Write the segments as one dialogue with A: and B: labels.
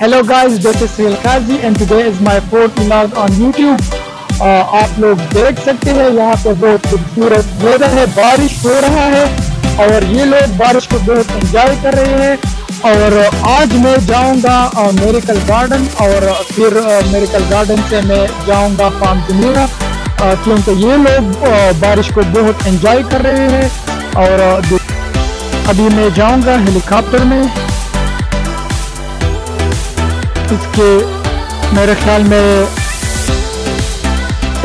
A: Hello guys, this is Sahil Kazi and today is my fourth vlog on YouTube. आप लोग देख सकते हैं यहाँ पे बहुत खूबसूरत वेदर है, बारिश हो रहा है और ये लोग बारिश को बहुत एंजॉय कर रहे हैं। और आज मैं जाऊंगा मेरिकल गार्डन और फिर मेरिकल गार्डन से मैं जाऊंगा फार्म जुमेरा, क्योंकि ये लोग बारिश को बहुत एंजॉय कर रहे हैं। और अभी मैं जाऊंगा हेलीकॉप्टर में, इसके मेरे ख्याल में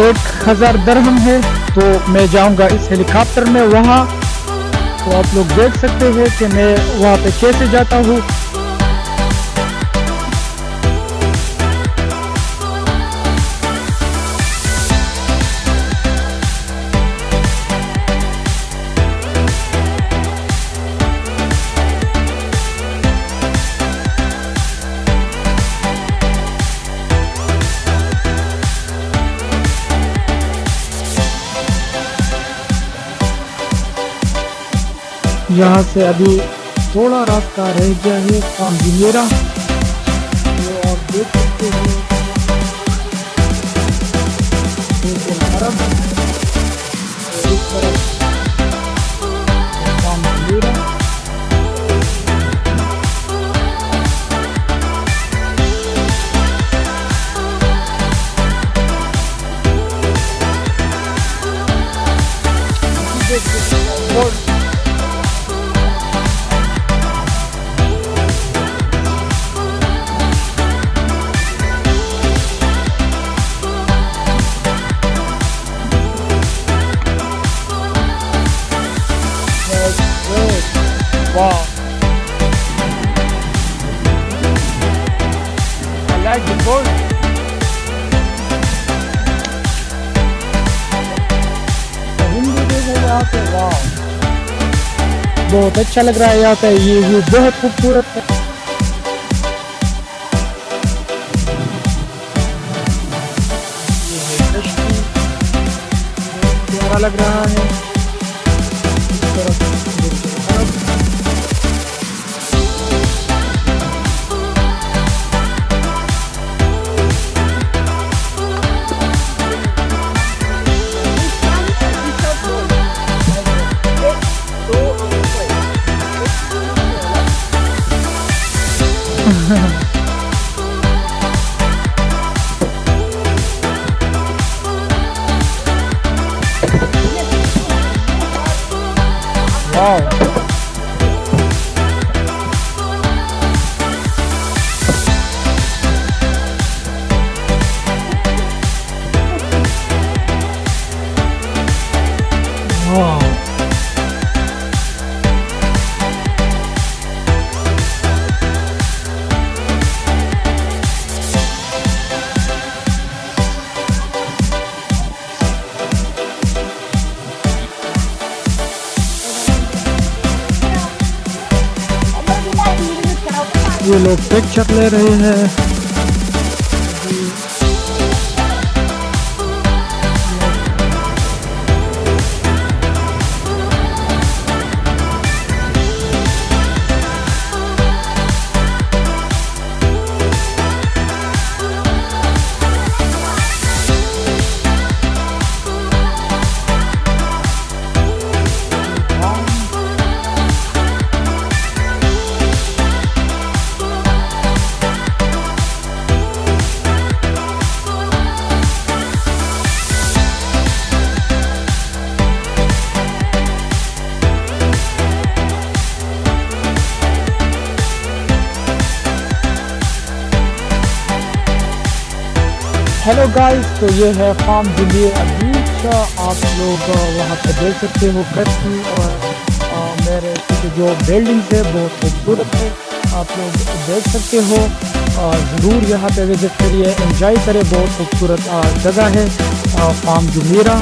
A: 1000 दरहम है, तो मैं जाऊंगा इस हेलीकॉप्टर में वहाँ। तो आप लोग देख सकते हैं कि मैं वहाँ पे कैसे जाता हूँ। यहाँ से अभी थोड़ा रास्ता रह गया है फार्म जुमेरा, तो आप देख सकते हो अरब और इस तरफ Palm Jumeirah. Wow, I like the boat. Hindi देखो यहाँ पे, वाह बहुत अच्छा लग रहा है यहाँ पे, ये व्यू बहुत खूबसूरत है। ये है कश्ती, बहुत प्यारा लग रहा है। इस तरफ wow, wow, ये लोग पिक्चर ले रहे हैं। हेलो गाइस, तो ये है फार्म जुमेरा बीच। आप लोग वहाँ पे देख सकते हो कश्ती और मेरे पीछे जो बिल्डिंग्स है बहुत खूबसूरत है, आप लोग देख सकते हो। ज़रूर यहाँ पे विजिट करिए, एंजॉय करें, बहुत खूबसूरत जगह है फार्म जुमेरा।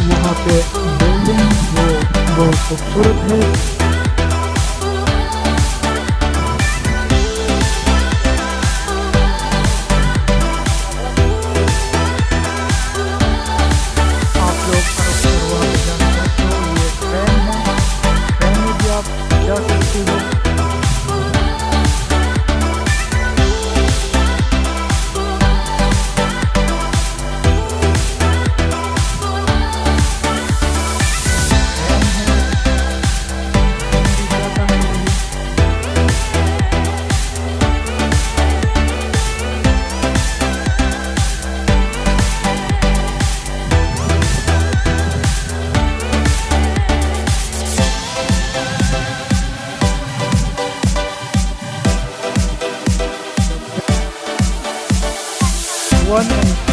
A: वहाँ पे बिल्डिंग जो बहुत खूबसूरत है। जा सकते हो। everyone and